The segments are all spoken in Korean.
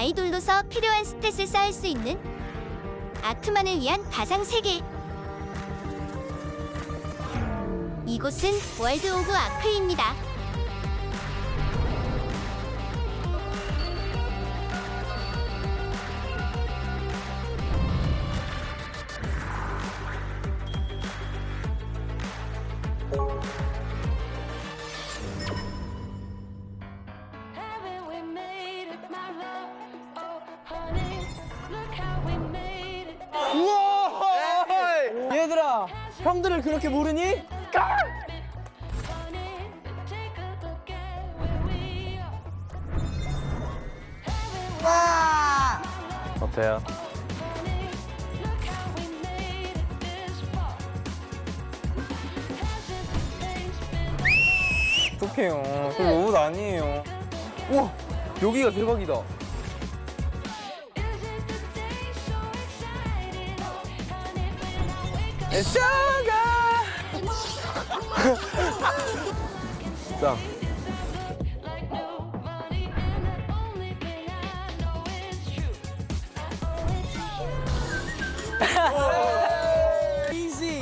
아이돌로서 필요한 스탯을 쌓을 수 있는 아크만을 위한 가상 세계. 이곳은 월드 오브 아크입니다. 우와! 얘들아, 형들을 그렇게 모르니? 와! 어때요? 어떡해요. 저 로봇 아니에요. 우와! 여기가 대박이다. 자.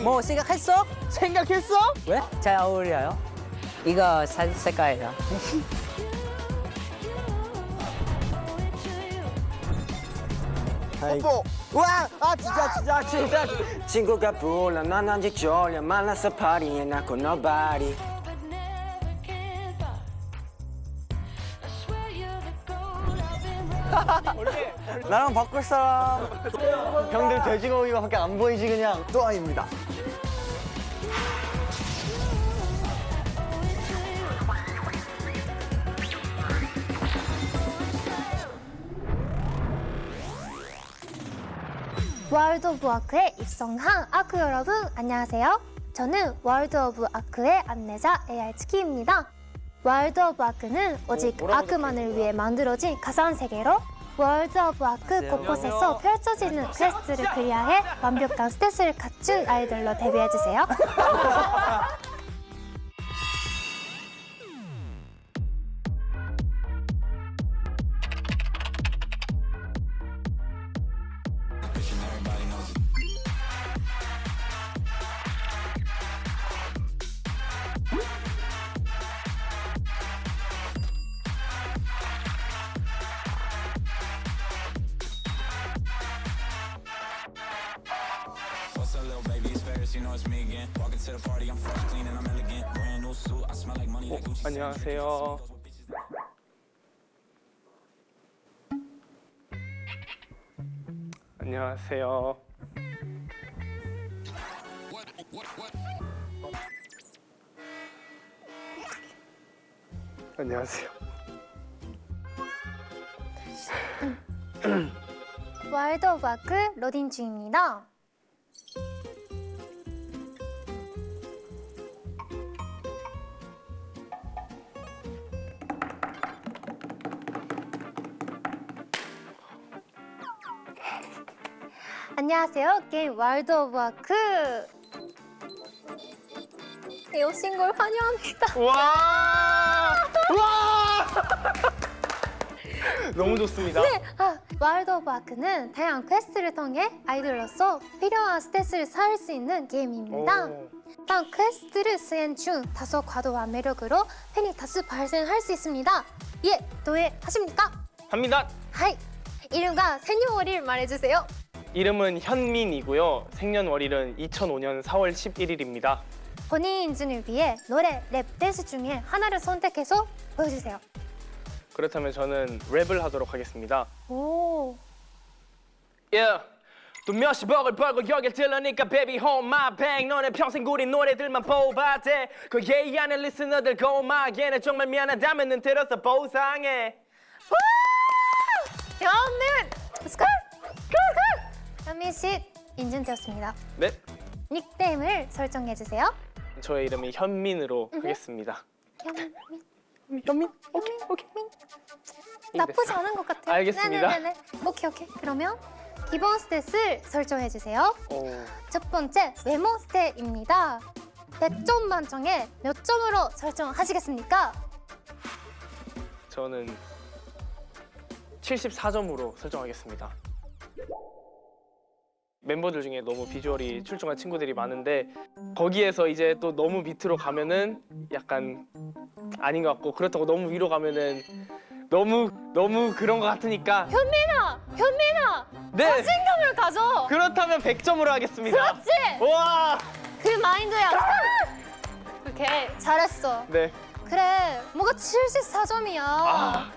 뭐 생각했어? 생각했어? 왜? 잘 어울려요. 이거 색깔이야. 뽀뽀! 와! 아 진짜. 친구가 불러 난 아직 졸려 만나서 파리에 낳고 nobody 나랑 바꿀 사람. 형들 돼지고기가밖에 안 보이지 그냥. 또 아닙니다. 월드 오브 아크에 입성한 아크 여러분 안녕하세요. 저는 월드 오브 아크의 안내자 AR치키입니다. 월드 오브 아크는 오직 아크만을 위해 만들어진 가상 세계로 월드 오브 아크 곳곳에서 펼쳐지는 퀘스트를 클리어해 완벽한 스탯을 갖춘 아이돌로 데뷔해주세요. What's up, little baby? It's Ferris, you know it's me again. Walking to the party, I'm fresh, clean, and I'm elegant. Brand new suit, I smell like money, like Gucci. 안녕하세요. 안녕하세요. 안녕하세요. 월드 오브 아크 로딩 중입니다. 안녕하세요. 게임 월드 오브 아크 오신 걸 환영합니다. 와! 너무 좋습니다. 네, 월드 오브 아크는 다양한 퀘스트를 통해 아이돌로서 필요한 스탯을 쌓을 수 있는 게임입니다. 오. 다음 퀘스트를 수행 중 다소 과도한 매력으로 팬이 다수 발생할 수 있습니다. 예, 동의하십니까? 합니다. 하이, 이름과 생년월일 말해주세요. 이름은 현민이고요. 생년월일은 2005년 4월 11일입니다. 본인 인증을 위해 노래, 랩, 댄스 중에 하나를 선택해서 보여주세요. 그렇다면 저는 랩을 하도록 하겠습니다. 오, Yeah. 또 몇십억을 벌고 여길 들러니까 baby hold my bag 너네 평생 구린 노래들만 뽑아대 그 예의 아는 리스너들 고마얘는 정말 미안하다면 들어서 보상해. 현민! 스컬! 현민 씨 인증되었습니다. 네, 닉네임을 설정해주세요. 저의 이름이 현민으로 하겠습니다. 현민? 오케이. 나쁘지 않은 것 같아요. 알겠습니다. 네네네. 오케이. 그러면 기본 스탯을 설정해주세요. 오, 첫 번째 외모 스탯입니다. 100점 만점에 몇 점으로 설정하시겠습니까? 저는 74점으로 설정하겠습니다. 멤버들 중에 너무 비주얼이 출중한 친구들이 많은데 거기에서 이제 또 너무 밑으로 가면은 약간 아닌 것 같고 그렇다고 너무 위로 가면은 너무 그런 것 같으니까 현민아! 네 자신감을 가져! 그렇다면 100점으로 하겠습니다. 그렇지! 와 그 마인드야. 이렇게 잘했어. 네. 그래, 뭐가 74점이야. 아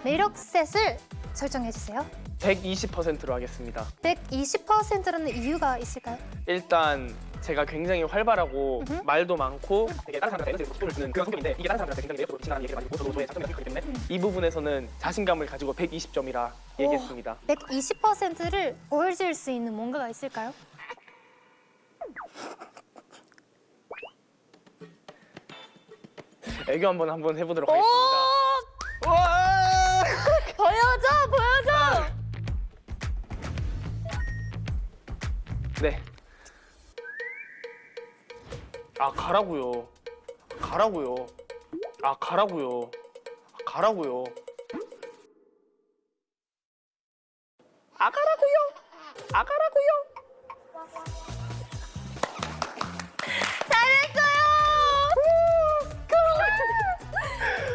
매력셋을 설정해주세요. 120%로 하겠습니다. 120%라는 이유가 있을까요? 일단 제가 굉장히 활발하고 음흠. 말도 많고 되게 다른 사람들한테 속도를 주는 그런 성격인데 이게 다른 사람들한테 굉장히 매력적으로 친한 얘기를 많이 못해서 저의 장점이 생각하기 때문에 이 부분에서는 자신감을 가지고 120점이라 얘기했습니다. 120%를 보여줄 수 있는 뭔가가 있을까요? 애교 한번 해보도록 오! 하겠습니다. 와! 보여줘! 네. 아 가라고요. 가라고요. 아 가라고요. 가라고요. 아 가라고요. 아 가라고요.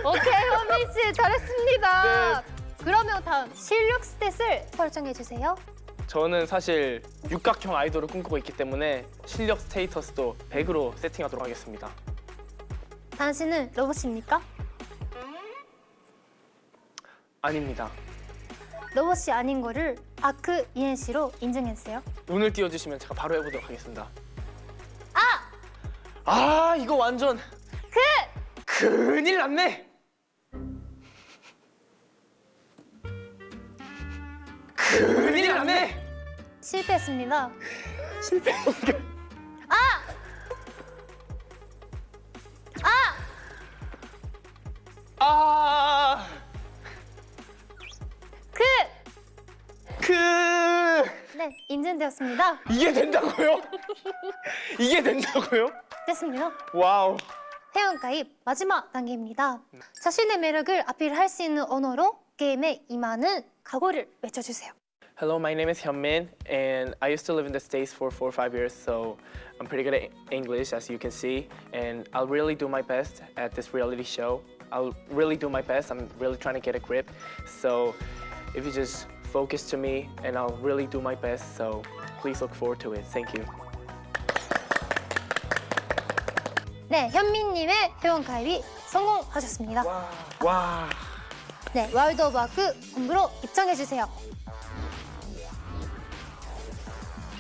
오케이, 현민 씨 잘했습니다. 네. 그러면 다음 실력 스탯을 설정해 주세요. 저는 사실 육각형 아이돌을 꿈꾸고 있기 때문에 실력 스테이터스도 100으로 세팅하도록 하겠습니다. 당신은 로봇입니까? 아닙니다. 로봇이 아닌 거를 아크 ENC로 인증해 주세요. 눈을 띄워주시면 제가 바로 해보도록 하겠습니다. 아 이거 완전 큰일 났네. 큰일 났네. 실패했습니다. 아, 그 네, 인증되었습니다. 이게 된다고요? 이게 된다고요? 됐습니다. 와우. 회원가입 마지막 단계입니다. 자신의 매력을 아필할 수 있는 언어로 게임에 임하는 각오를 외쳐주세요. Hello, my name is Hyunmin, and I used to live in the States for 4 or 5 years, so I'm pretty good at English, as you can see, and I'll really do my best at this reality show. I'll really do my best. I'm really trying to get a grip, so if you just focus to me, and I'll really do my best, so please look forward to it. Thank you. 네, 현민님의 회원가입이 성공하셨습니다. 와, 네, 월드 오브 아크 본부로 입장해주세요.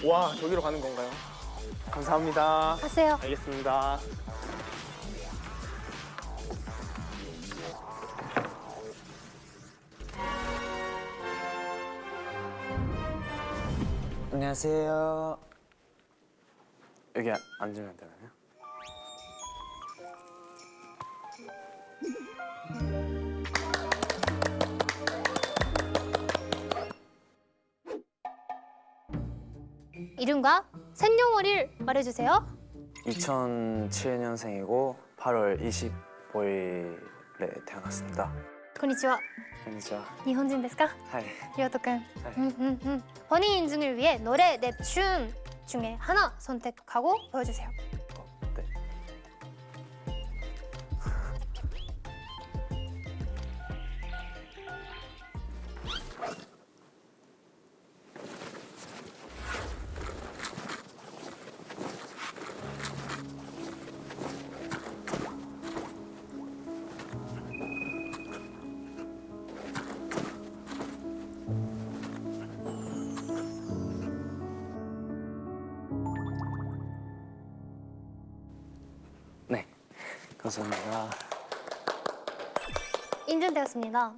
와, 저기로 가는 건가요? 감사합니다. 가세요. 알겠습니다. 안녕하세요. 여기 앉으면 되나요? 이름과 생년월일 말해주세요. 2007년생이고 8월 25일에 태어났습니다. konnichiwa. 안녕하세요. 일본인ですか? 하이. 리오토君. 네. 본인 인증을 위해 노래, 랩, 춤 중에 하나 선택하고 보여주세요. 네. 네. 감사합니다. 인증되었습니다.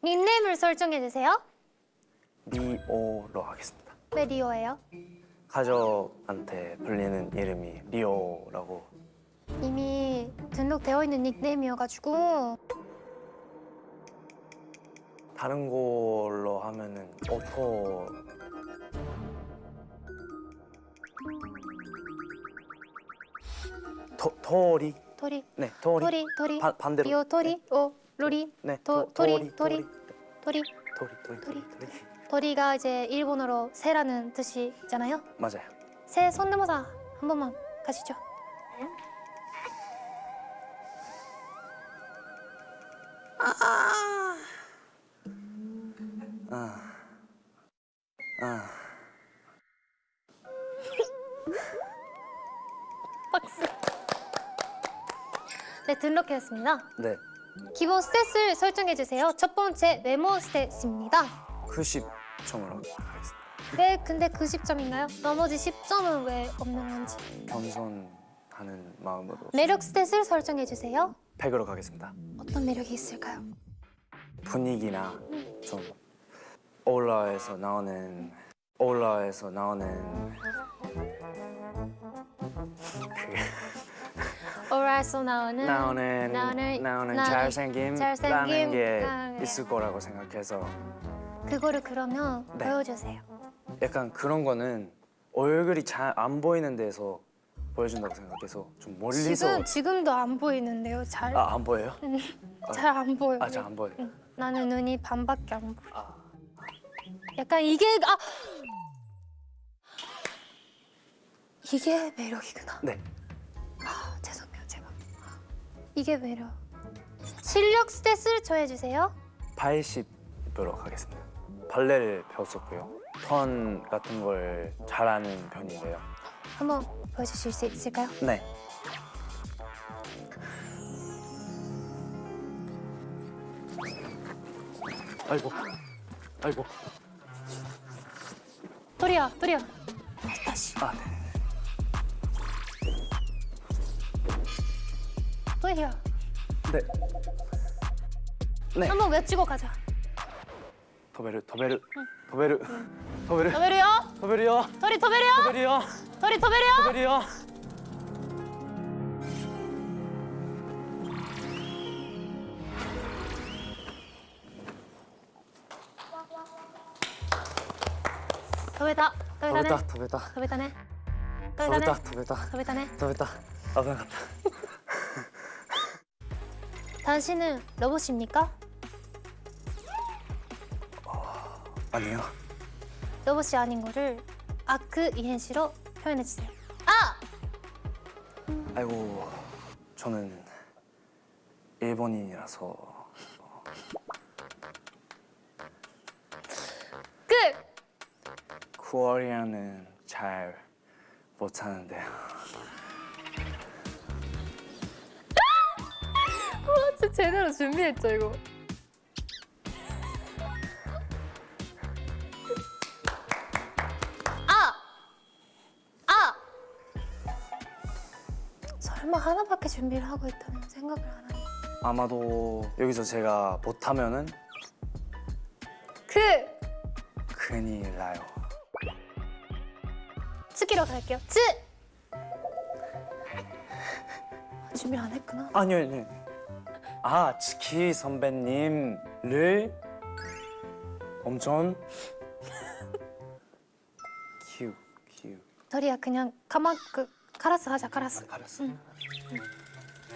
닉네임을 설정해주세요. 리오로 하겠습니다. 왜 리오예요? 가족한테 불리는 이름이 리오라고. 이미 등록되어 있는 닉네임이어가지고 다른 걸로 하면은 오토. 토리. 토리, 네, 토리. 토리, 토리, 반대로. 리오 토리, 오 로리, 네, 토리, 토리, 토리, 토리. 토리. 도리가 이제 일본어로 새라는 뜻이잖아요. 맞아요. 새 손대모사 한 번만 가시죠. 박수. 네, 등록했습니다. 네. 기본 스탯을 설정해 주세요. 첫 번째 메모 스탯입니다. 90점으로 하겠습니다. 왜 근데 90점인가요? 나머지 10점은 왜 없는 건지. 겸손하는 마음으로 매력 스탯을 설정해 주세요. 100으로 가겠습니다. 어떤 매력이 있을까요? 분위기나 좀 올라에서 나오는 오라에서 나오는 잘생김라는 게 아, 네. 있을 거라고 생각해서 그거를 그러면 네. 보여주세요. 약간 그런 거는 얼굴이 잘 안 보이는 데서 보여준다고 생각해서 좀 멀리서 지금도 안 보이는데요. 안 보여요? 잘 안 보여. 잘 안 보여요. 나는 눈이 반밖에 안 보여. 아. 약간 이게 이게 매력이구나. 네. 죄송해요, 제가. 이게 매력. 실력 스탯을 줘해주세요. 80으로 가겠습니다. 발레를 배웠었고요. 턴 같은 걸 잘하는 편인데요. 한번 보여주실 수 있을까요? 네. 아이고. 도리야. 다시. 네. 도리야. 네. 한번 외치고 가자. 도베르요. 도베리요. 도리 도베르요. 도리 도베리요. 도베다.危なかった。 당신은 로봇입니까? 아니요. 로봇이 아닌 거를 아크 이행시로 표현해 주세요. 아이고, 저는 일본인이라서 코리아는 잘 못하는데요. 진짜 제대로 준비했죠 이거. 설마 하나밖에 준비를 하고 있다는 생각을 안 하네. 아마도 여기서 제가 못하면은 큰일 나요. 츠기로 갈게요. 준비를 안 했구나. 아니요. 츠키 선배님을 엄청 키우. 도리야 그냥 카라스 하자. 카라스. 알았어.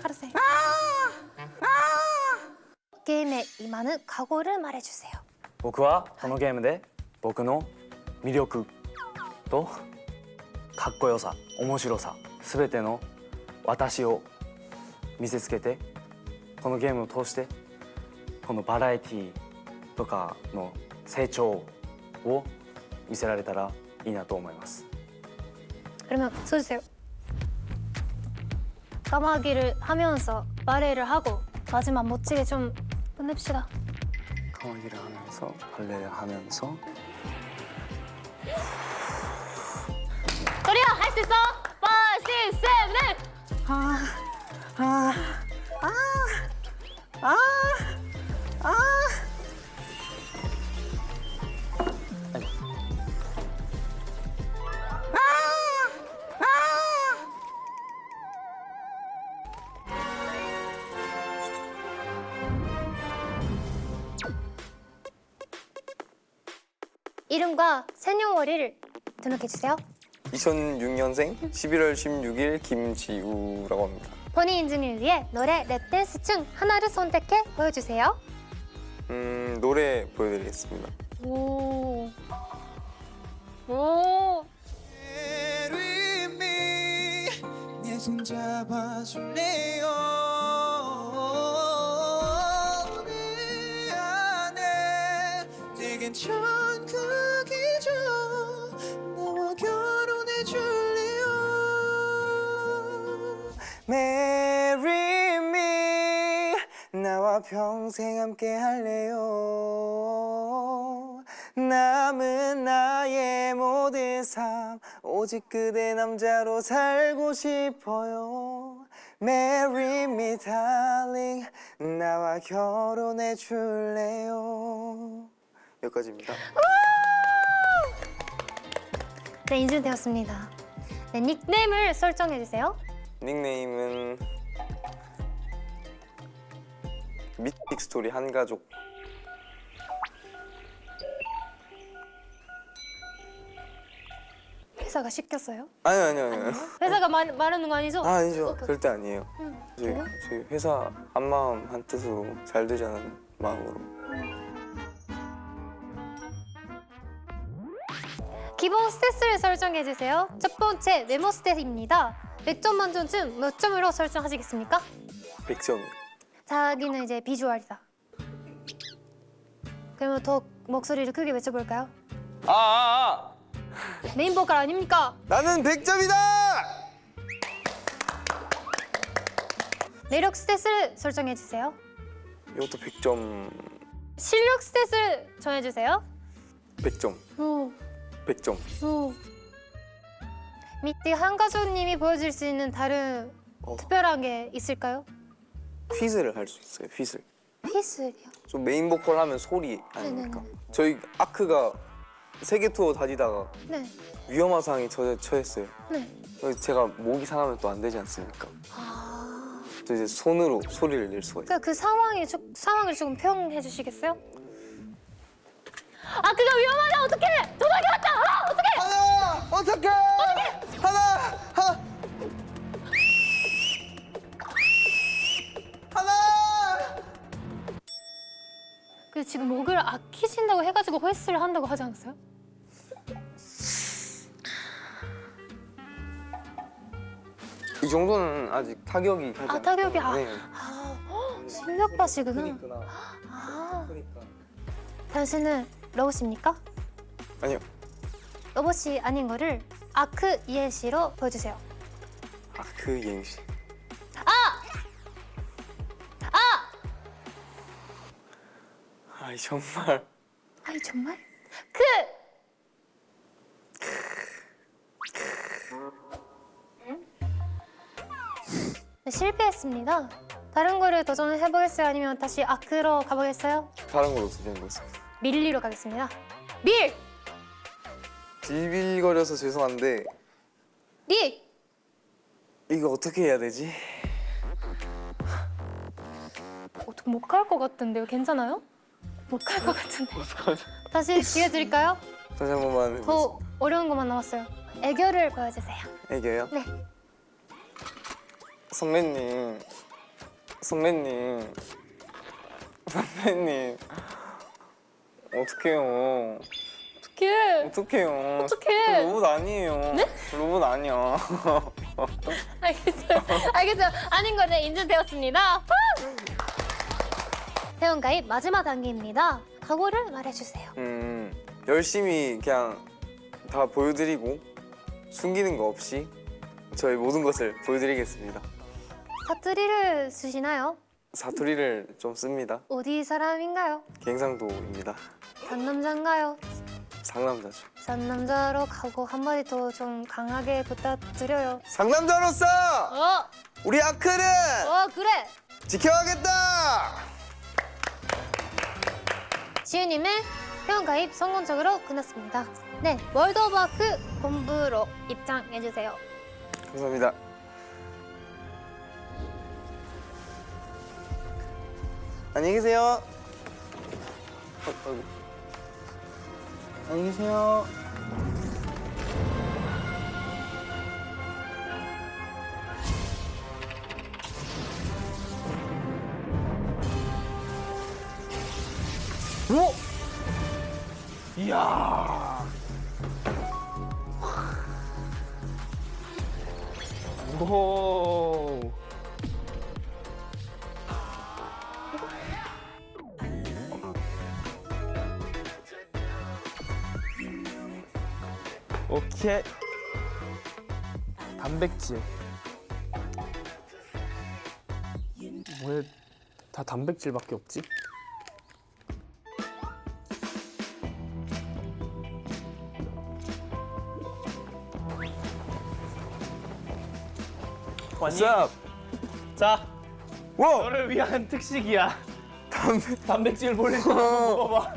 카라스 해. 게임에 임하는 각오를 말해주세요. 僕はこのゲームで僕の魅力とかっこよさ、面白さ、すべての私を見せつけて、このゲームを通してこのバラエティとかの成長を見せられたらいいなと思います。 그러면 써주세요. 까마귀를 하면서 발레를 하고 마지막 멋지게 좀 끝냅시다. 까마귀를 하면서 발레를 하면서 도리야 할 수 있어. 5, 6, 7, 8. 이름과 생년월일을 등록해 주세요. 2006년생 11월 16일 김지우라고 합니다. 본인 인증을 위해 노래, 랩, 댄스 중 하나를 선택해 보여주세요. 노래 보여드리겠습니다. 오. 오. 내손 잡아줄래요 내 안에 내겐 천국이죠 나와 결혼해줄래요 Marry me 나와 평생 함께 할래요 남은 나의 모든 삶 오직 그대 남자로 살고 싶어요 Marry me darling 나와 결혼해 줄래요 여기까지입니다. 네, 인증되었습니다. 네, 닉네임을 설정해 주세요. 닉네임은 미스틱 스토리 한가족. 회사가 시켰어요? 아니요. 회사가 말하는 거 아니죠? 아니죠. 오케이. 절대 아니에요. 그래요? 저희 회사 한마음 한뜻으로 잘 되자는 마음으로. 기본 스탯을 설정해 주세요. 첫 번째 외모 스탯입니다. 100점 만점 중 몇 점으로 설정하시겠습니까? 100점. 자기는 이제 비주얼이다. 그러면 더 목소리를 크게 외쳐볼까요? 메인 보컬 아닙니까? 나는 100점이다! 매력 스탯을 설정해 주세요. 이것도 100점. 실력 스탯을 정해 주세요. 100점. 오. 100점. 오. 밑에 한가수님이 보여줄 수 있는 다른 특별한 게 있을까요? 휘슬을 할 수 있어요. 휘슬. 휘슬이요. 좀 메인 보컬 하면 소리 아닙니까? 네네네. 저희 아크가 세계 투어 다니다가 네. 위험한 상황에 처했어요. 네. 그래서 제가 목이 상하면 또 안 되지 않습니까? 또 이제 손으로 소리를 낼 수가 있어요. 그 상황을 조금 표현해 주시겠어요? 아, 그거 위험하다. 어떡해? 도둑이 왔다. 아, 어떡해? 하나! 어떡해! 하나! 그 지금 목을 아끼신다고 해가지고 홀스를 한다고 하지 않았어요? 이 정도는 아직 타격이 가지 않았어요. 타격이 네. 실력 파시구나. 그러니까. 그러니까. 당신은 로봇입니까? 아니요. 로봇이 아닌 거를 아크 이엔시로 보여주세요. 아크 이행시. 아이 정말. 아이 정말? 네, 실패했습니다. 다른 거를 도전해 보겠어요? 아니면 다시 아크로 가보겠어요? 다른 걸로 도전해 보겠습니다. 밀리로 가겠습니다. 밀! 비빌거려서 죄송한데 리! 이거 어떻게 해야 되지? 어떻게 못 갈 것 같은데요? 괜찮아요? 못 갈 것 같은데. 다시 기회 드릴까요? 다시 한 번만 해보겠습니다. 더 어려운 것만 남았어요. 애교를 보여주세요. 애교요? 네. 선배님 어떡해요. 어떡해. 어떡해요. 어떡해. 로봇 아니에요. 네? 로봇 아니야. 알겠어요. 아닌 거네. 인증되었습니다. 회원 가입 마지막 단계입니다. 각오를 말해주세요. 열심히 그냥 다 보여드리고 숨기는 거 없이 저희 모든 것을 보여드리겠습니다. 사투리를 쓰시나요? 사투리를 좀 씁니다. 어디 사람인가요? 갱상도입니다. 상남자인가요? 상남자죠. 상남자로 각오 한마디 더 좀 강하게 부탁드려요. 상남자로서 우리 아크를 그래. 지켜야겠다. 지우님의 회원 가입 성공적으로 끝났습니다. 네, 월드 오브 아크 본부로 입장해주세요. 감사합니다. 안녕히 계세요. 아이고. 안녕히 계세요. 오! 이야. 오. 오케이. 단백질. 왜 다 단백질밖에 없지? 왔니? 자, 너를 위한 특식이야. 단백질 몰래 먹어봐.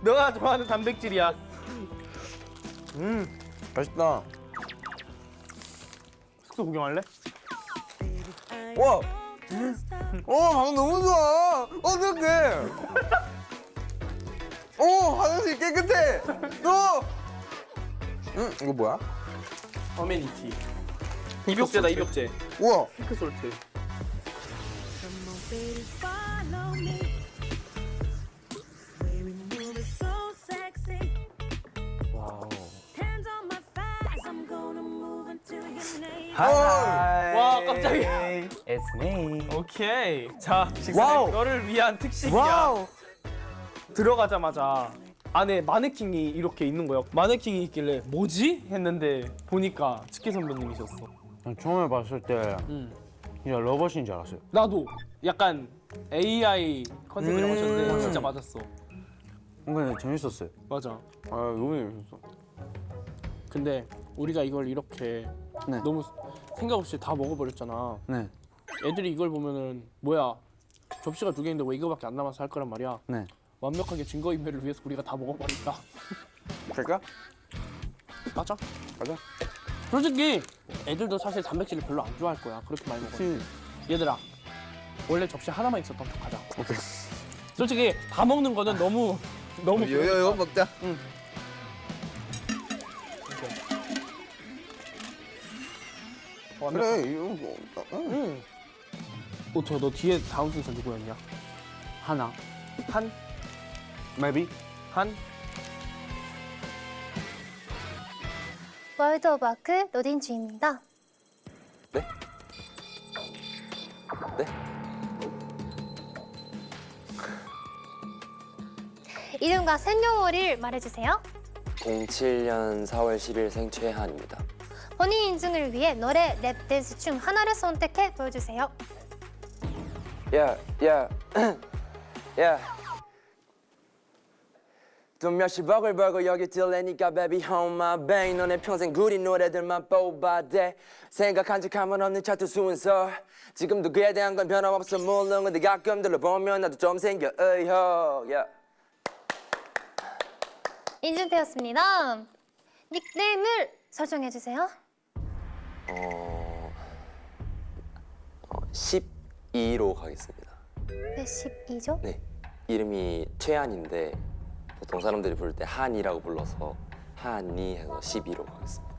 너가 좋아하는 단백질이야. 맛있다. 숙소 구경할래? 와. 방금 너무 좋아. 어떡해. 화장실 깨끗해. 이거 뭐야? 어메니티. 입욕제다, 입욕제. 우와. 핑크솔트. 와우. 와, 깜짝이야. It's me. 오케이. 자, 와우. 너를 위한 특식이야. 와우. 들어가자마자 안에 마네킹이 이렇게 있는 거야. 마네킹이 있길래 뭐지? 했는데 보니까 치키 선배님이셨어. 처음에 봤을 때 그냥 로봇인 줄 알았어요. 나도 약간 AI 컨셉이라고 하셨는데 진짜 맞았어. 근데 재밌었어요. 맞아. 너무 재밌었어. 근데 우리가 이걸 이렇게 네. 너무 생각 없이 다 먹어버렸잖아. 네. 애들이 이걸 보면은 뭐야 접시가 2개 있는데 왜 이거밖에 안 남아서 할 거란 말이야. 네. 완벽하게 증거인멸을 위해서 우리가 다 먹어버린다. 갈까? 맞아. 가자. 솔직히 애들도 사실 단백질을 별로 안 좋아할 거야. 그렇게 많이 먹어. 얘들아 원래 접시 하나만 있었던 척 하자. 오케이. 솔직히 다 먹는 거는 너무 요요요 먹자. 응. 그래. 이거 응. 너 뒤에 다음 순서 누구였냐? 하나. 한? Maybe. 한? 월드 오브 아크 로딩 중입니다. 네? 네? 이름과 생년월일 말해주세요. 07년 4월 10일 생 최한입니다. 본인 인증을 위해 노래, 랩, 댄스 중 하나를 선택해 보여주세요. 야. 돈 몇십억을 벌고 여기 들래니까 baby hold my bang. 너네 평생 구린 노래들만 뽑아대. 생각한 적 한 번 없는 차트 순서. 지금도 그에 대한 건 변함없어 물론. 근데 가끔 들러보면 나도 좀 생겨 의혹. 인증되었습니다. 닉네임을 설정해주세요. 12로 가겠습니다. 네, 12죠? 네. 이름이 최한인데 보통 사람들이 부를 때 한이라고 불러서 한이 해서 12로 가겠습니다.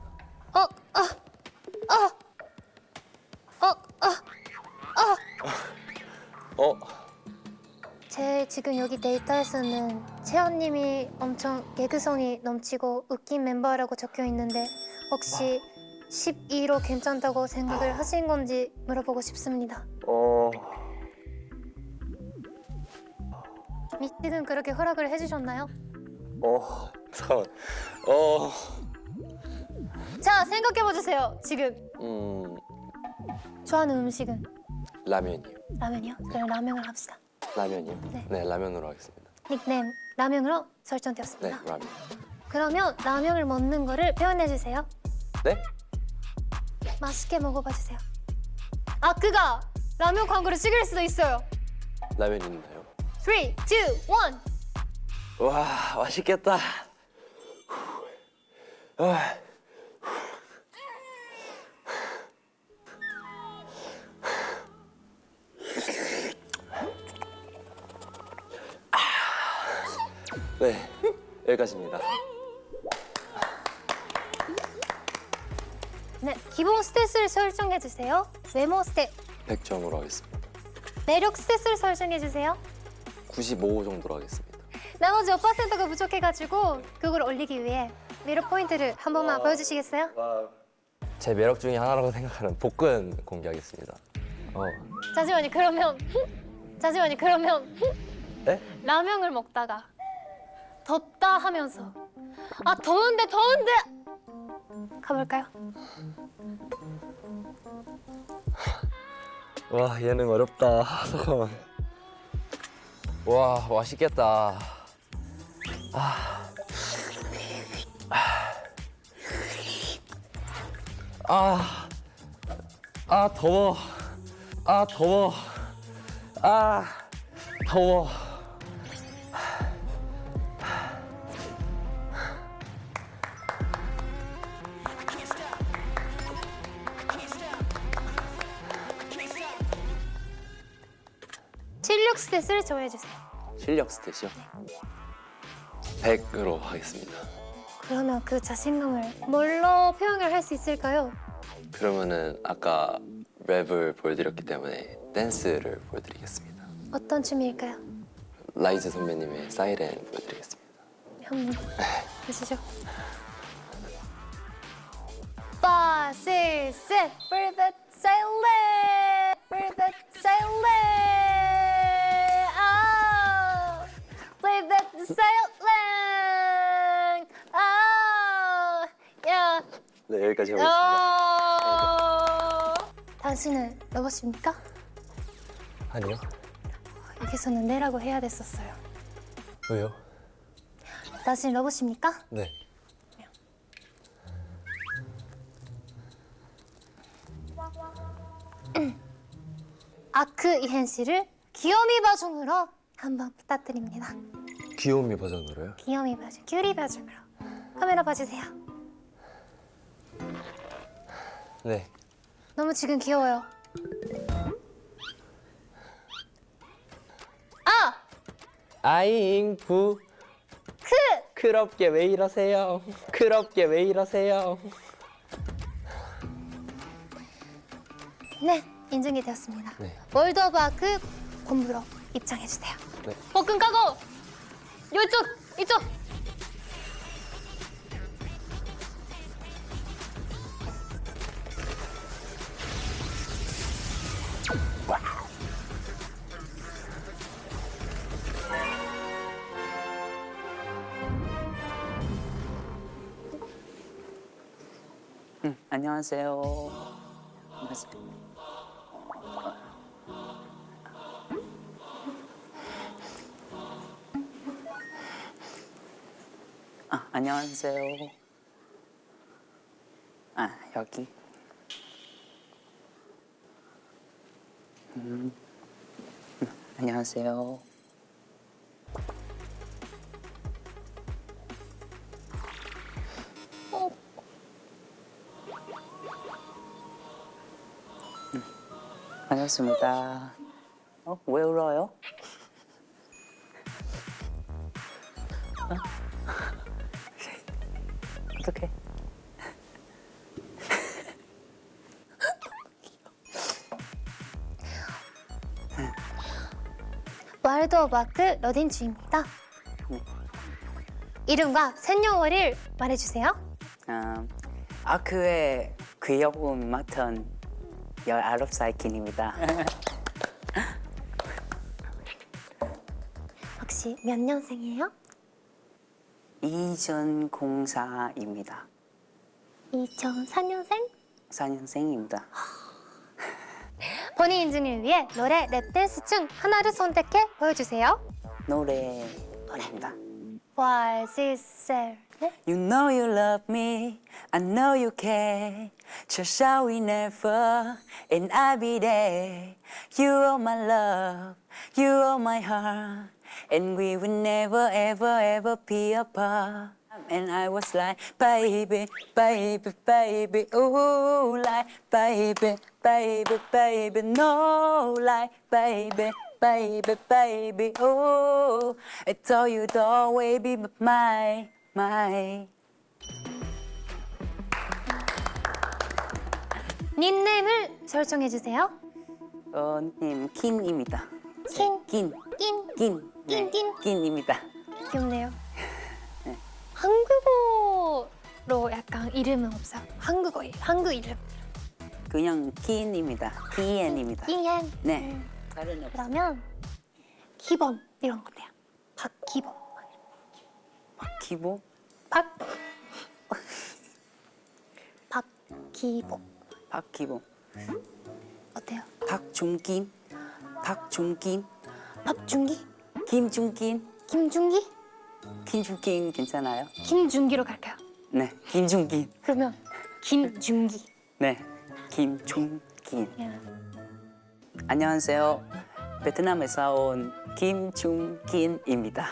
제 지금 여기 데이터에서는 채연님이 엄청 개그성이 넘치고 웃긴 멤버라고 적혀 있는데 혹시 12로 괜찮다고 생각을 하신 건지 물어보고 싶습니다. 미식은 그렇게 허락을 해주셨나요? 잠깐. 자, 생각해봐주세요. 지금 좋아하는 음식은 라면이요. 라면이요? 그럼 라면을 합시다. 라면이요? 네. 네, 라면으로 하겠습니다. 닉네임 라면으로 네, 설정되었습니다. 라면. 그러면 라면을 먹는 거를 표현해주세요. 네? 맛있게 먹어봐주세요. 아크가 라면 광고를 찍을 수도 있어요. 라면 있나요? 3, 2, 1. 와, 맛있겠다. 네, 여기까지입니다. 네, 기본 스탯을 설정해주세요. 외모 스탯, 100점으로 하겠습니다. 매력 스탯을 설정해주세요. 95 정도로 하겠습니다. 나머지 5%가 부족해가지고 그걸 올리기 위해 매력 포인트를 한 번만 보여주시겠어요? 제 매력 중에 하나라고 생각하는 복근 공개하겠습니다. 잠시만요. 그러면 네? 라면을 먹다가 덥다 하면서 아 더운데 가볼까요? 와 예능 어렵다. 잠깐만. 와 맛있겠다. 더워. 더워. 실력 스탯을 정해주세요. 실력 스탯이요? 100으로 하겠습니다. 그러면 그 자신감을 뭘로 표현을 할 수 있을까요? 그러면은 아까 랩을 보여드렸기 때문에 댄스를 보여드리겠습니다. 어떤 춤일까요? 라이즈 선배님의 사이렌 보여드리겠습니다. 한번 보시죠. 5, 6, 7, Private Silent, Private Silent, oh, Private Silent, oh, yeah. 네 여기까지 하겠습니다. 당신은 로봇입니까? 아니요. 여기서는 네라고 해야 됐었어요. 왜요? 당신 로봇입니까? 네. 아크 이헨씨를 귀요미 버전으로 한번 부탁드립니다. 귀요미 버전으로요? 귀요미 버전, 큐리 버전으로. 카메라 봐주세요. 네. 너무 지금 귀여워요. 아! 아잉 부 그럽게 왜 이러세요? 그럽게 왜 이러세요? 네, 인증이 되었습니다. 네. 월드 오브 아크 본부로 입장해주세요. 네. 복근 까고! 이쪽! 안녕하세요. 안녕하세요. 안녕하세요. 여기. 안녕하세요. 반갑습니다. 왜 울어요? 어떡해. 월드 오브 아크 러딘 주입니다. 이름과 생년월일 말해주세요. 아크의 귀여움 맡은 19살 킨입니다. 혹시 몇 년생이에요? 2004입니다. 2004년생? 4년생입니다. 본인 인증을 위해 노래, 랩, 댄스 중 하나를 선택해 보여주세요. 노래입니다. 5, 6, 7, 네? You know you love me, I know you care. Just shall we never, and I'll be there. You are my love, you are my heart, and we will never, ever, ever be apart. And I was like, baby, baby, baby, ooh, like, baby, baby, baby, no, like, baby, baby, baby, ooh. I told you the way, be my. 닉네임을 설정해주세요. 님 킨입니다. 킨, 낀. 낀, 낀. 낀, 낀. 낀입니다. 귀엽네요. 한국어로 약간 이름은 없어요. 한국 이름. 그냥 키엔입니다. 키엔입니다. 이엔. 네. 다른 없어요. 그러면 기범 이런 거 어때요? 박기범. 기보? 박. 박기범 박기보. 어때요? 박중긴. 박중긴. 박준기? 김중긴. 김준기? 김중긴 괜찮아요? 김준기로 갈까요? 네. 김중긴. 그러면 김준기. 네. 김중긴. 예. 안녕하세요. 베트남에서 온 김중긴입니다.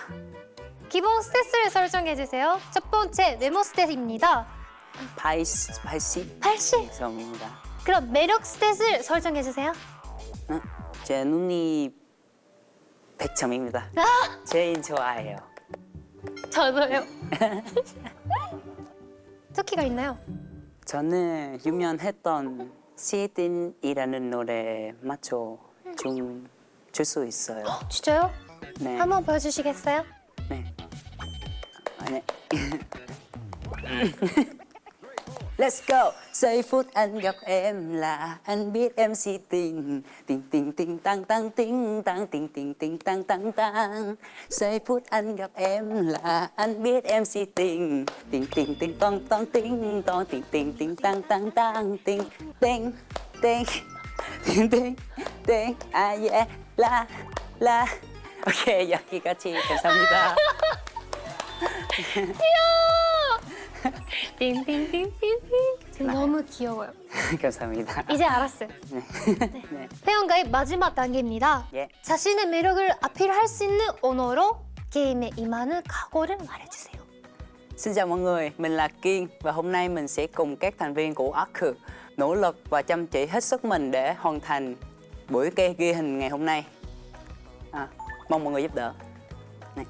기본 스탯을 설정해 주세요. 첫 번째 외모 스탯입니다. 80. 80. 점입니다. 그럼 매력 스탯을 설정해 주세요. 제 눈이 100점입니다. 아, 제일 좋아해요. 저도요. 특기가 있나요? 저는 유명했던 시딘이라는 노래 맞춰 줄 수 있어요. 진짜요? 네. 한번 보여주시겠어요? 네. 아니. Let's go. Giây phút anh gặp em là anh biết em si tình. Tình tình tình tăng tăng tình tăng tình tình tình tăng tăng tăng. Giây phút anh gặp em là anh biết em si tình. Tình tình tình tăng tăng tình tăng tình tình tình tăng tăng tăng tình tình tình tình tình tình ah yeah la. 오케이 여기까지 감사합니다. 띵띵띵띵띵. 너무 귀여워요. 감사합니다. 이제 알았어요. 네. 회원가의 마지막 단계입니다. 예. 자신의 매력을 어필할 수 있는 언어로 게임에 임하는 각오를 말해주세요. Xin chào mọi người, mình là Kiên và hôm nay mình sẽ cùng các thành viên của Ark nỗ lực và chăm chỉ hết sức mình để hoàn thành buổi ghi hình ngày hôm nay. Mong mọi người giúp đỡ. 네.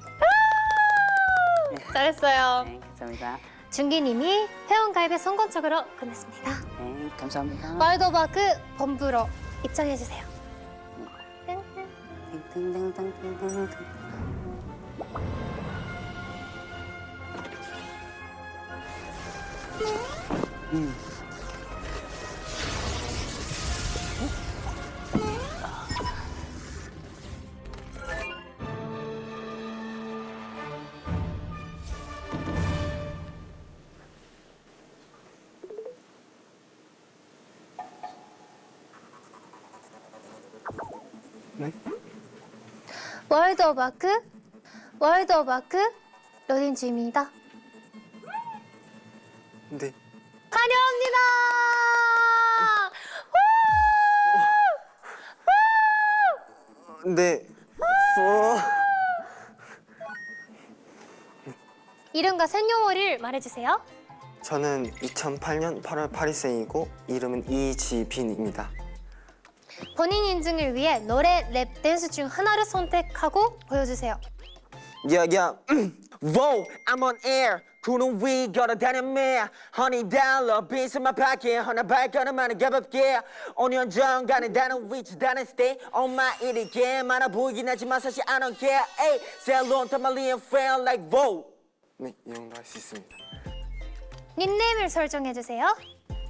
잘했어요. 네, 감사합니다. 준기님이 회원가입에 성공적으로 끝냈습니다. 네, 감사합니다. 월드오버크 본부로 입장해주세요. 월드오버크 로딩 중입니다. 네. 환영합니다. 네. 이름과 생년월일 말해주세요. 저는 2008년 8월 8일생이고 이름은 이지빈입니다. 본인 인증을 위해 노래, 랩, 댄스 중 하나를 선택하고 보여주세요. Yeah. Whoa, I'm on air. 구름 위 걸어다니며 Honey dollar bills in my pocket 하나 발걸음만은 가볍게 5년 전 가는 다른 위치 다른 stay On my 이리게 많아 보이긴 하지만 사실 I don't care Ay, sail on to my lean friend like whoa 네, 이 정도 할 수 있습니다. 닉네임을 설정해주세요.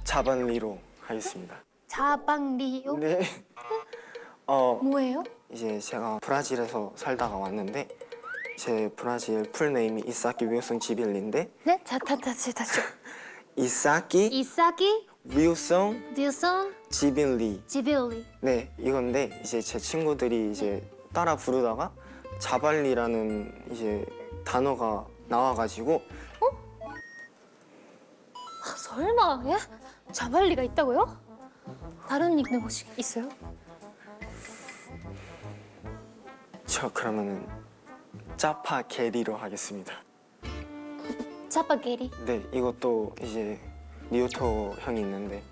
자반리로 하겠습니다. 자방리요? 네. 뭐예요? 이제 제가 브라질에서 살다가 왔는데 제 브라질 풀네임이 이사키 윌슨 지빌리인데 네? 다시. 이사키 이사기 윌슨 딜슨 지빌리. 지빌리. 네, 이건데 이제 제 친구들이 이제 따라 부르다가 자발리라는 이제 단어가 나와가지고 설마, 예? 자발리가 있다고요? 다른 닉네임 혹시 있어요? 저 그러면은 짜파게리로 하겠습니다. 자빠게리. 네, 이것도 이제 리오토 형이 있는데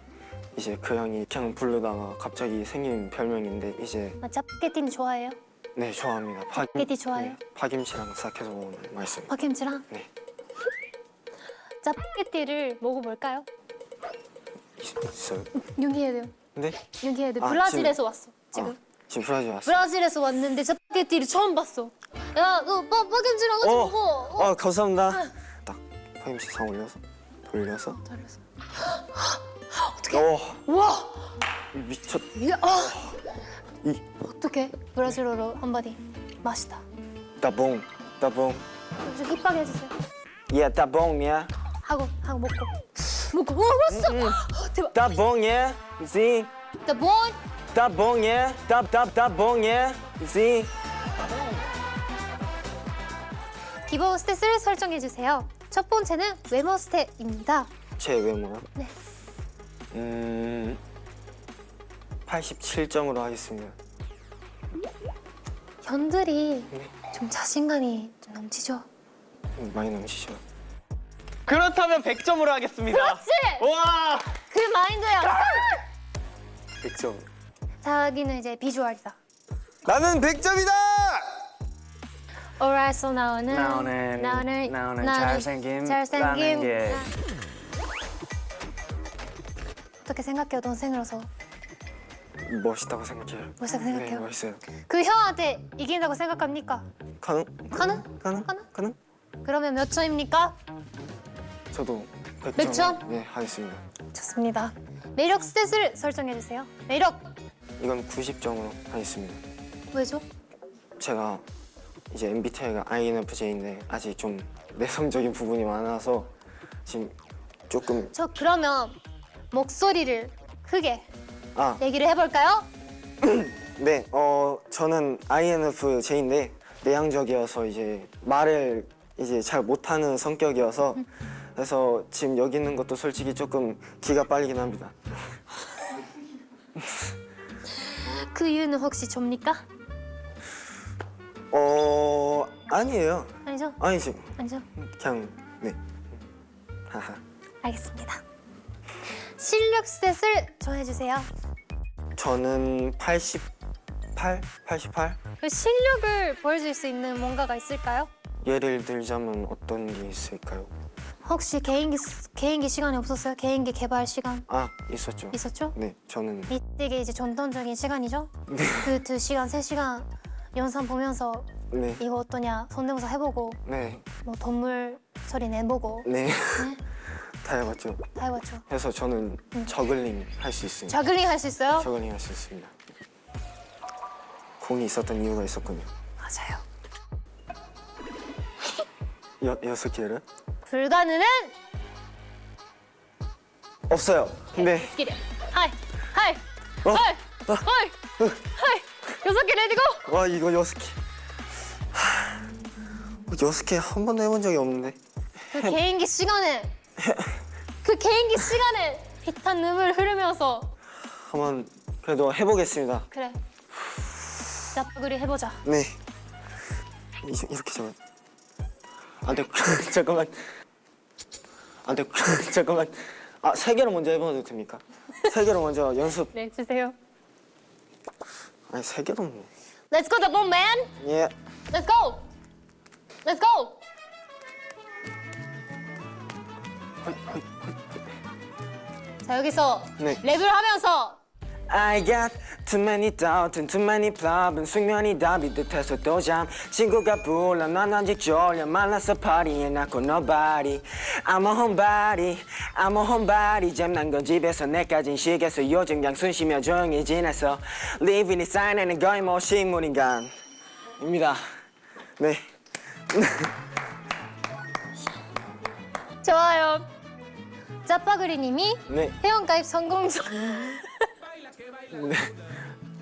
이제 그 형이 그냥 부르다가 갑자기 생긴 별명인데 이제 짜파게티는 좋아해요? 네, 좋아합니다. 짜파게티 좋아해요? 네, 파김치랑 싹 해서 먹는 맛있습니다. 박김치랑? 네. 짜파게티를 먹어볼까요? 있어요? 용기해야 돼요. 네? 용기해야 돼. 아, 브라질에서 왔어, 지금. 지금 브라질 왔어요. 브라질에서 왔는데 짜파게티를 처음 봤어. 야, 너 빡김질 하지 말고. 감사합니다. 딱 파김치 상 올려서 돌려서. 어떻게? 와 미쳤. 어떻게? 브라질어로 한마디. 맛있다. 따봉. 좀 힙하게 해주세요. 예 따봉이야. 하고 먹고. 우와, 왔어. 대박. 따봉이야. 지. The boy. 따봉이야. 따봉이야. 지. 기본 스탯을 설정해 주세요. 첫 번째는 외모 스탯입니다. 제 외모요? 네. 87점으로 하겠습니다. 현들이 좀 자신감이 좀 넘치죠? 많이 넘치죠? 그렇다면 100점으로 하겠습니다. 그렇지! 와! 그 마인드야. 100점. 자기는 이제 비주얼이다. 나는 100점이다! Alright, so 나오는 나오는 잘생김 게 어떻게 생각해요, 동생으로서? 멋있다고 생각해요. 멋있다고 생각해요? 네, 멋있어요. 그 형한테 이긴다고 생각합니까? 가능? 가능? 그러면 몇 점입니까? 저도 100점. 100점? 네, 하겠습니다. 좋습니다. 매력 스탯을 설정해 주세요. 매력 이건 90점으로 하겠습니다. 왜죠? 제가 이제 MBTI가 INFJ인데 아직 좀 내성적인 부분이 많아서 지금 조금 저 그러면 목소리를 크게 아, 얘기를 해볼까요? 네, 저는 INFJ인데 내향적이어서 이제 말을 이제 잘 못하는 성격이어서 그래서 지금 여기 있는 것도 솔직히 조금 기가 빨리긴 합니다. 그 이유는 혹시 접니까? 아니에요. 아니죠? 아니지. 아니죠? 그냥 네. 하하. 알겠습니다. 실력 스탯을 정해주세요. 저는 88? 그 실력을 보여줄 수 있는 뭔가가 있을까요? 예를 들자면 어떤 게 있을까요? 혹시 개인기 시간이 없었어요? 개인기 개발 시간 아, 있었죠. 있었죠? 네, 저는 이게 이제 전통적인 시간이죠? 그 2시간, 3시간 영상 보면서 네, 이거 어떠냐 성대모사 해보고 네, 뭐 동물 소리 내보고 네. 다 해봤죠. 다 해봤죠. 그래서 저는 저글링 할 수 있습니다. 저글링 할 수 있어요? 저글링 할 수 있습니다. 공이 있었던 이유가 있었군요. 맞아요. 6개를? 불가능은 없어요. 네. 스킬이야. 하이 하이 하이 하이 하이 6개 레디고. 와, 이거 6개. 6개 한 번도 해본 적이 없는데. 그 개인기 시간에 비탄 눈물 흐르면서 한번 그래도 해보겠습니다. 그래. 짭구리 해보자. 네. 이렇게 잡아. 안 돼. 잠깐만. 안 돼. 잠깐만. 아, 3개로 먼저 해봐도 됩니까? 3개로 먼저 연습. 네, 주세요. 아니, 3개로 뭐. Let's go, the bomb man. 예. Let's go. Let's go. 자, 여기서 네. 랩을 하면서 I got too many doubts and too many problems. 숙면이 답이 듯해서 또 잠. 친구가 불러 난 아직 졸려. 만나서 party에 낳고 nobody. I'm a homebody. I'm a homebody. 잼난 건 집에서 내까진 식에서 요즘 그냥 숨 쉬며 조용히 지내서 Living is sign 거의 뭐 식물인간입니다. 네. 좋아요. 짜파구리님이 네. 회원가입 성공 중. 네.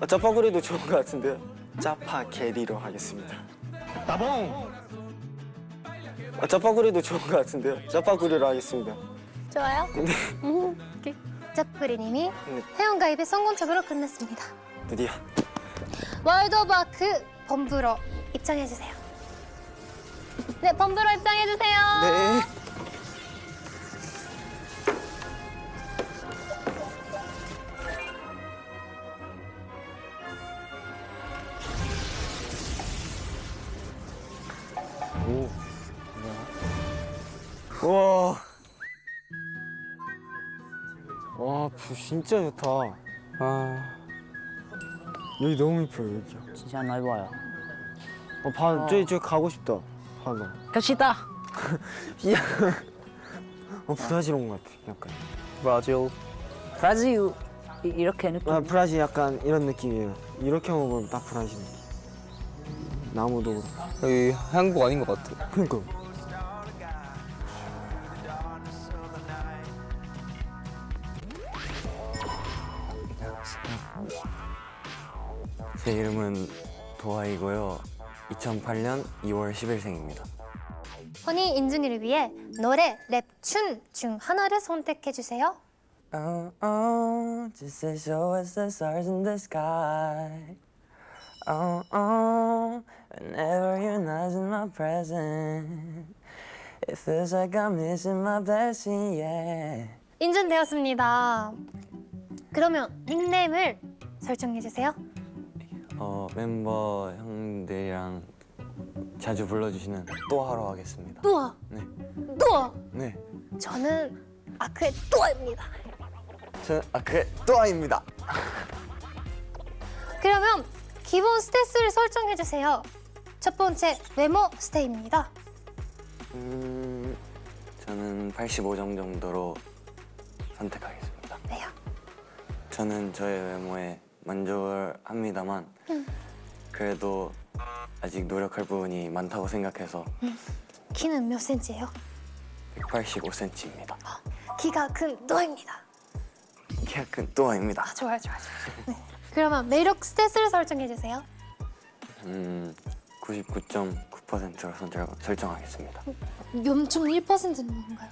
짜파구리도 좋은 것 같은데요. 짜파게리로 하겠습니다. 따봉! 짜파구리도 좋은 것 같은데요. 짜파구리로 하겠습니다. 좋아요. 네. 오케이. 짜파구리님이 네. 회원가입에 성공적으로 끝냈습니다. 드디어. 월드 오브 아크 범부로 입장해주세요. 네, 범부로 입장해주세요. 네. 와, 뷰 진짜 좋다. 아, 여기 너무 이뻐요, 여기요. 진짜 한번 해봐요. 저기 가고 싶다. 바다. 갑시다. 브라질 온 것 같아. 약간. 브라질. 브라질 이렇게 느낌. 브라질 약간 이런 느낌이에요. 이렇게 먹으면 딱 브라질 느낌. 나무도 그렇고. 여기 한국 아닌 것 같아. 그러니까. 제 이름은 도아이고요. 2008년 2월 10일생입니다. 허니 인준이를 위해 노래, 랩, 춤 중 하나를 선택해 주세요. Oh, oh, just to show us the stars in the sky. Oh, oh, whenever you're not in my presence, it feels like I'm missing my blessing, yeah. 인준되었습니다. 그러면 닉네임을 설정해 주세요. 멤버 형들이랑 자주 불러주시는 또하로 하겠습니다. 뚜아. 네. 뚜아. 네. 저는 아크의 뚜아입니다. 저는 그래 또아입니다. 그러면 기본 스탯을 설정해 주세요. 첫 번째 외모 스탯입니다. 저는 85점 정도로 선택하겠습니다. 왜요? 저는 저의 외모에 만족을 합니다만 그래도 아직 노력할 부분이 많다고 생각해서 키는 몇 센치예요? 185cm입니다. 키가 큰 뚜아입니다. 키가 큰 또아입니다. 좋아요. 네. 그러면 매력 스탯을 설정해 주세요. 99.9%로 설정하겠습니다. 염충 1%는 뭔가요?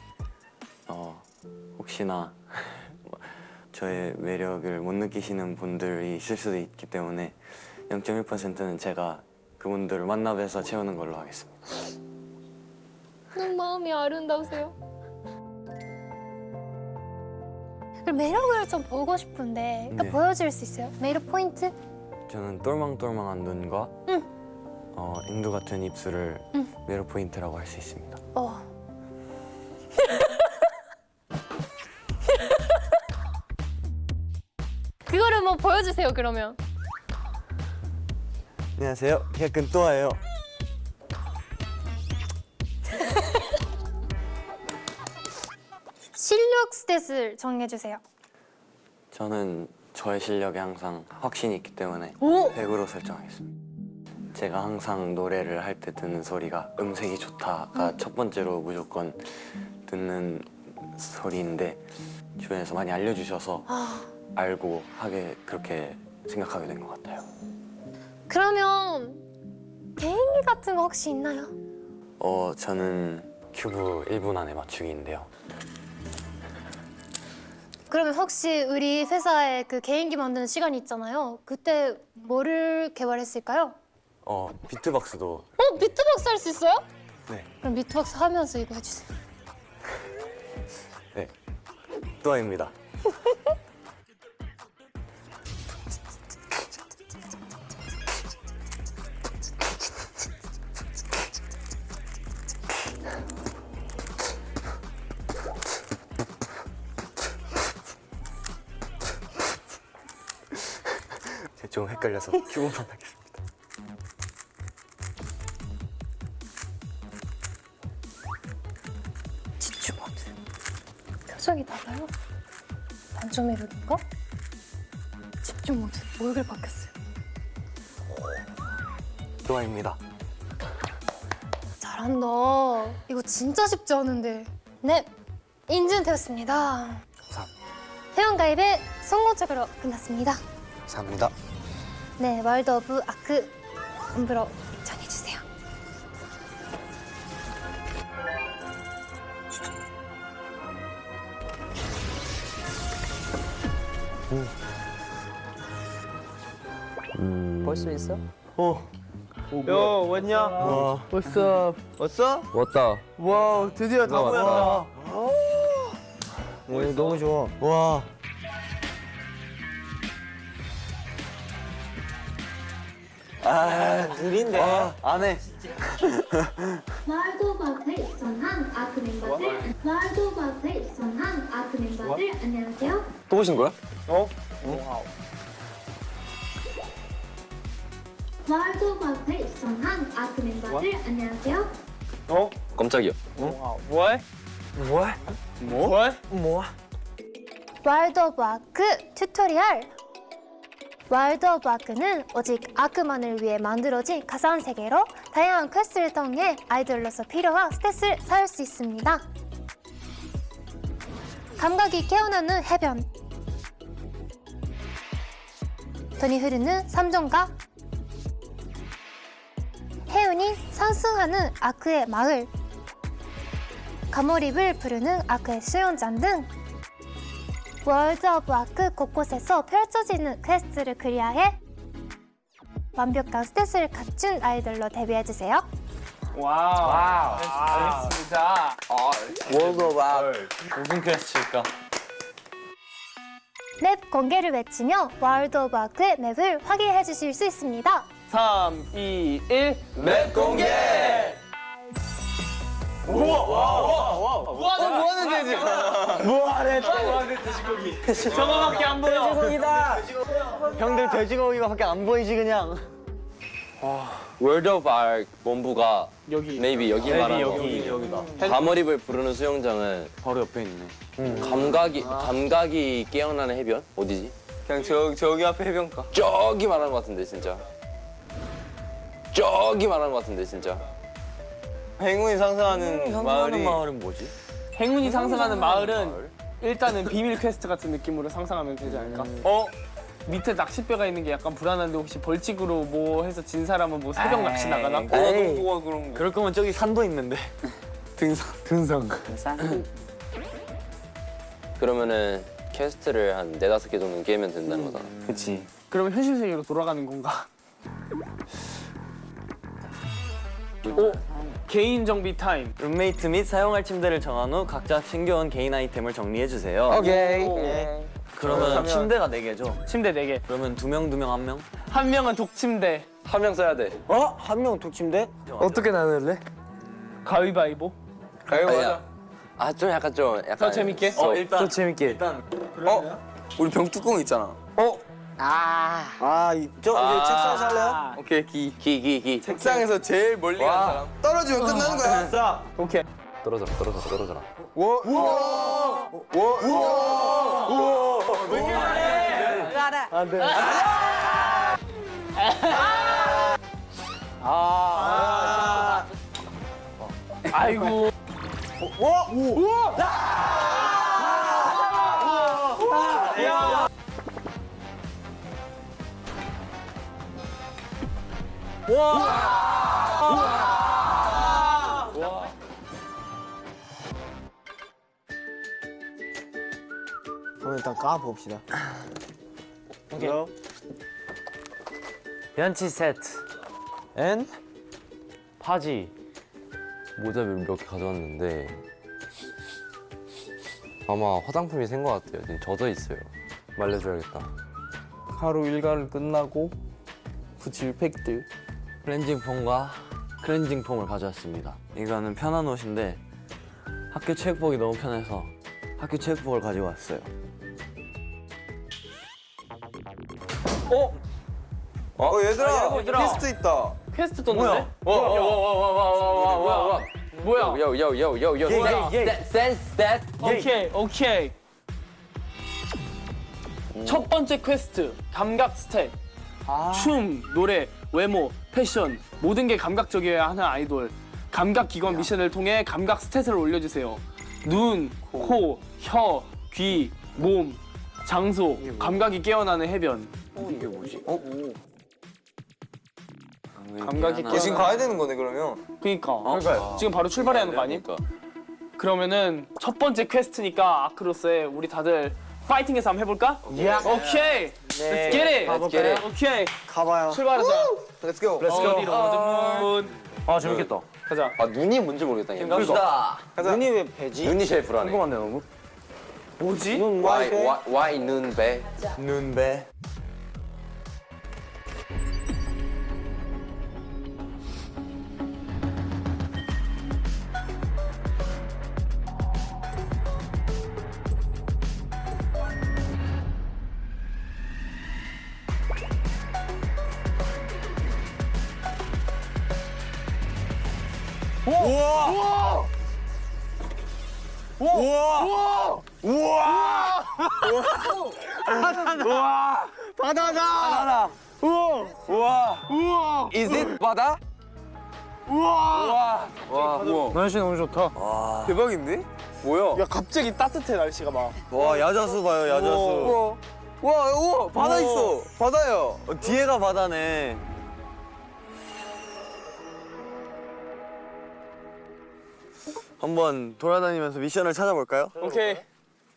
혹시나 저의 매력을 못 느끼시는 분들이 있을 수도 있기 때문에 0.1%는 제가 그분들을 만나뵈서 채우는 걸로 하겠습니다. 너무 마음이 아름다우세요. 그럼 매력을 좀 보고 싶은데 네. 보여줄 수 있어요? 매력 포인트? 저는 똘망똘망한 눈과 앵두 같은 입술을 매력 포인트라고 할 수 있습니다. 그거를 뭐 보여주세요 그러면. 안녕하세요. 키가 큰 또아예요. 실력 스탯을 정해주세요. 저는 저의 실력에 항상 확신이 있기 때문에 오! 100으로 설정하겠습니다. 제가 항상 노래를 할 때 듣는 소리가 음색이 좋다가 첫 번째로 무조건 듣는 소리인데 주변에서 많이 알려주셔서 알고 하게 그렇게 생각하게 된 것 같아요. 그러면 개인기 같은 거 혹시 있나요? 저는 큐브 1분 안에 맞추기인데요. 그러면 혹시 우리 회사에 그 개인기 만드는 시간이 있잖아요. 그때 뭐를 개발했을까요? 비트박스도 비트박스 할 수 있어요? 네. 그럼 비트박스 하면서 이거 해주세요. 네. 또아입니다. 좀 헷갈려서 큐브만 하겠습니다. 집중 모드. 표정이 달라요? 반전 매력인가? 집중 모드. 얼굴 바뀌었어요. 또아입니다. 잘한다. 이거 진짜 쉽지 않은데. 네, 인증되었습니다. 감사합니다. 회원가입의 성공적으로 끝났습니다. 감사합니다. 네, 월드 오브 아크 홈브로 입장해주세요. 벌써 있어? 야, 왔냐? What's up? 왔다. 와, 드디어 다 모였다. 너무 좋아. 와. 느린데. 안 해. 월드 오브 아크에 입성한 아크 멤버들, 월드 오브 아크에 입성한 아크 멤버들 안녕하세요. 또 오신 거야? 월드 월드 오브 아크에 입성한 아크 멤버들 안녕하세요. 깜짝이야. 월드 오브 아크 튜토리얼. 월드 오브 아크는 오직 아크만을 위해 만들어진 가상 세계로 다양한 퀘스트를 통해 아이돌로서 필요한 스탯을 쌓을 수 있습니다. 감각이 깨어나는 해변, 돈이 흐르는 삼정각, 해운이 상승하는 아크의 마을, 가몰입을 부르는 아크의 수영장 등 월드 오브 아크 곳곳에서 펼쳐지는 퀘스트를 클리어해 완벽한 스탯을 갖춘 아이돌로 데뷔해주세요. 와우. 알겠습니다. 월드 오브 아크. 무슨 퀘스트일까? 맵 공개를 외치며 월드 오브 아크의 맵을 확인해 주실 수 있습니다. 3, 2, 1. 맵 공개. 뭐하는 데지? 저거밖에 안 보여. 형들 돼지고기가 안 보이지 그냥. 월드 오브 아크 본부가 여기. maybe 여기 말하는 여기다. 가몰입을 부르는 수영장은 바로 옆에 있네. 감각이 깨어나는 해변 어디지? 그냥 저기 앞에 해변가. 저기 말하는 것 같은데 진짜. 저기 말하는 것 같은데 진짜. 행운이 상승하는 마을은 뭐지? 행운이 상승하는 마을은 일단은 비밀 퀘스트 같은 느낌으로 상상하면 되지 않을까? 밑에 낚싯배가 있는 게 약간 불안한데 혹시 벌칙으로 뭐 해서 진 사람은 뭐 새벽 낚시 나가나? 뭐가 그런 거. 그럴 거면 저기 산도 있는데. 등산. 그러면은 퀘스트를 한 4-5개 정도 깨면 된다는 거잖아. 그치. 그러면 현실 세계로 돌아가는 건가? 오! 개인 정비 타임. 룸메이트 및 사용할 침대를 정한 후 각자 챙겨온 개인 아이템을 정리해주세요. 오케이. 그러면 침대가 4개죠? 침대 4개. 그러면 2명, 1명? 한 명은 독침대. 한 명 써야 돼. 한 명 독침대? 어떻게 나눌래? 가위바위보. 가요 맞아. 좀 약간 더 재밌게? 일단 또 재밌게. 우리 병뚜껑 있잖아. 저기 책상에서 할래요? 오케이 기. 기. 책상에서 제일 멀리 간 사람. 떨어지면 끝나는 거야. 오케이. 떨어져라. 아이고. 그럼 일단 까봅시다. 오케이. 변치 세트. 앤? 파지. 모자를 몇 개 가져왔는데 아마 화장품이 센 것 같아요. 지금 젖어 있어요. 말려줘야겠다. 하루 일과를 끝나고 붙일 팩들. 클렌징 폼과 클렌징 폼을 가져왔습니다. 이거는 편한 옷인데 학교 체육복이 너무 편해서 학교 체육복을 가지고 왔어요. 얘들아 퀘스트 있다. 퀘스트 떴는데? 뭐야? 요요요요요 센스 셋. 오케이. 첫 번째 퀘스트 감각 스탯. 춤, 노래, 외모, 패션 모든 게 감각적이어야 하는 아이돌. 감각 기관 미션을 통해 감각 스탯을 올려주세요. 눈, 코, 혀, 귀, 몸, 장소, 감각이 깨어나는 해변. 이게 뭐지? 감각이 지금 가야 되는 거네 그러면. 그러니까 지금 바로 출발해야 하는 거 아니? 그러면은 첫 번째 퀘스트니까 아크로스에 우리 다들 파이팅해서 한번 해볼까? 오케이. Let's get it. 오케이. 가봐요. 출발하자. Let's go. 어디로 오든 아 재밌겠다. 가자. 아 눈이 뭔지 모르겠다. 이게. 갑시다. 눈이 왜 배지? 눈이 제일 불안해. 궁금한데 너무? 뭐지? 눈 와이 배? Why 눈배? 눈배. 바다다. 우와. Is it 바다? 우와. 날씨 너무 좋다. 대박인데? 뭐야? 야 갑자기 따뜻해 날씨가 막. 와 야자수 봐요 야자수. 우와 바다 있어. 바다요. 뒤에가 바다네. 한번 돌아다니면서 미션을 찾아볼까요? 오케이.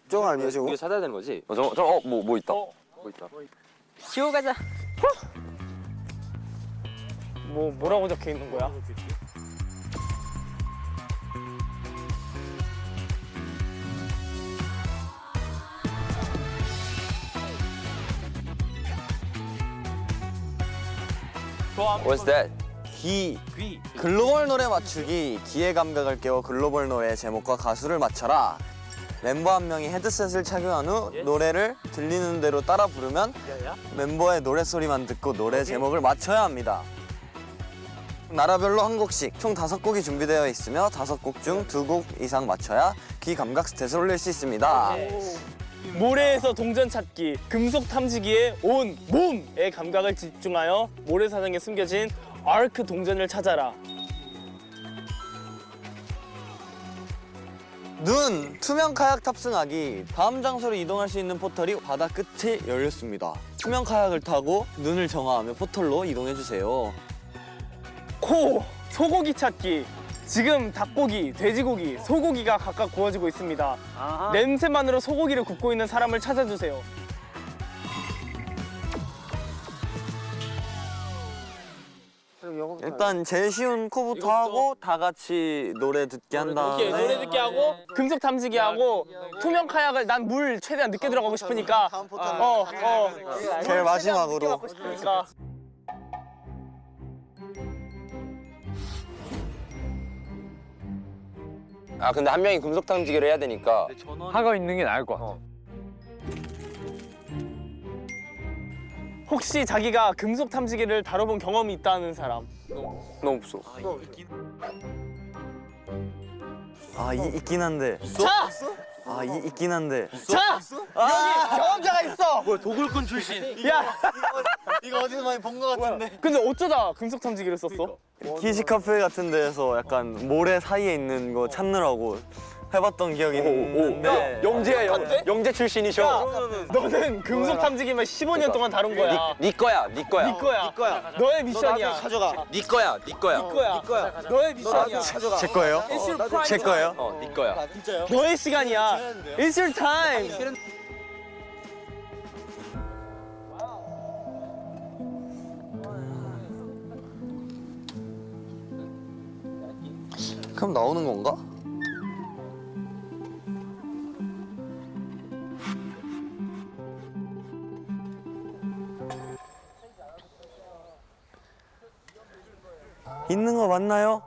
저거 아니에요 저거? 이거 찾아야 되는 거지? 뭐 있다. 뭐 있다. 지호 가자. 뭐라고 적혀 있는 거야? What's that? 귀. 글로벌 노래 맞추기. 귀의 감각을 깨워 글로벌 노래의 제목과 가수를 맞춰라. 멤버 한 명이 헤드셋을 착용한 후 노래를 들리는 대로 따라 부르면 멤버의 노랫소리만 듣고 노래 제목을 맞춰야 합니다. 나라별로 한 곡씩 총 5곡이 준비되어 있으며 5곡 중 2곡 이상 맞춰야 귀 감각 스탯을 올릴 수 있습니다. 모래에서 동전 찾기, 금속 탐지기에 온 몸의 감각을 집중하여 모래사장에 숨겨진 아크 동전을 찾아라. 눈, 투명 카약 탑승하기. 다음 장소로 이동할 수 있는 포털이 바다 끝에 열렸습니다. 투명 카약을 타고 눈을 정하하며 포털로 이동해주세요. 코, 소고기 찾기. 지금 닭고기, 돼지고기, 소고기가 각각 구워지고 있습니다. 냄새만으로 소고기를 굽고 있는 사람을 찾아주세요. 일단 제일 쉬운 코부터 하고 다 같이 노래 듣게 한 다음에 오케이, 노래 듣기 하고 금속 탐지기 하고 투명 카약을 난 물 최대한 늦게 들어가고 싶으니까 제일 마지막으로 그러니까 아 근데 한 명이 금속 탐지기를 해야 되니까 하고 있는 게 나을 것 같아. 혹시 자기가 금속 탐지기를 다뤄본 경험이 있다는 사람? 너 없어. 있긴 한데 자! 있긴 한데 자! 여기 경험자가 있어! 뭐야 도굴꾼 출신 야! 이거 어디서 많이 본 것 같은데 근데 어쩌다 금속 탐지기를 썼어? 키시 카페 같은 데에서 약간 모래 사이에 있는 거 찾느라고 해봤던 기억이 있는데 영재야 영재 출신이셔. 너는 금속 탐지기만 15년 동안 다룬 거야. 네 거야. 네 거야. 너의 미션이야. 네 거야. 네 거야. 너의 미션이야. 제 거예요? 제 거예요? 네 거야. 너의 시간이야. It's your time. 그럼 나오는 건가? 있는 거 맞나요?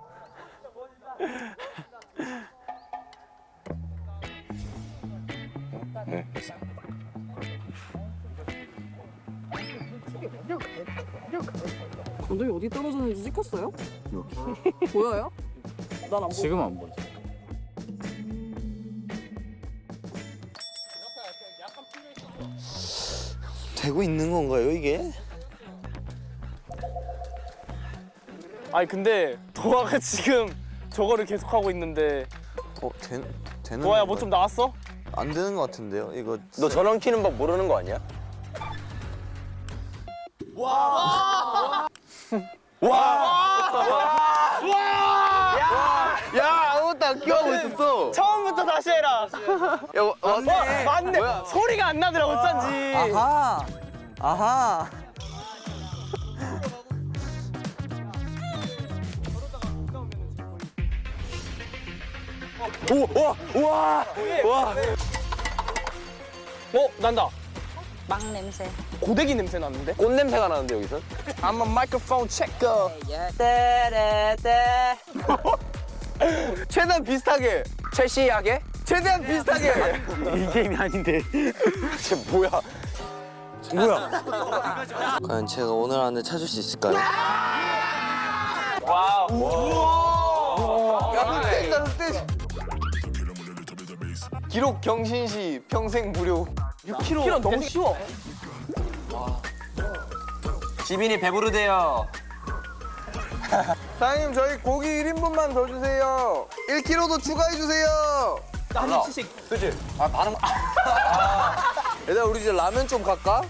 감독이 어디 떨어졌는지 찍혔어요? 보여요? 난 안 보여. 지금 안 보여. 되고 있는 건가요 이게? 아니 근데 도아가 지금 저거를 계속 하고 있는데 되는 도아야 뭐 좀 나왔어? 안 되는 것 같은데요 이거. 너 전원 키는 법 모르는 거 아니야? 야 아무것도 안 끼워하고 있었어. 처음부터 다시 해라. 맞네. 맞네. 소리가 안 나더라고 어쩐지. 아하. 와. 난다. 빵 냄새. 고데기 냄새 나는데? 꽃 냄새가 나는데 여기서? I'm a microphone checker. 떼레떼. 최대한 비슷하게. 최시하게? 최대한 비슷하게. 이 게임이 아닌데. 쟤 뭐야? 과연 제가 오늘 안에 찾을 수 있을까요? 와우. 기록 경신 시 평생 무료. 6kg 너무 쉬워. 지민이 배부르대요. 사장님 저희 고기 1인분만 더 주세요. 1kg도 추가해 주세요. 한 입씩. 그치? 아 반응. 얘들아 우리 이제 라면 좀 갈까?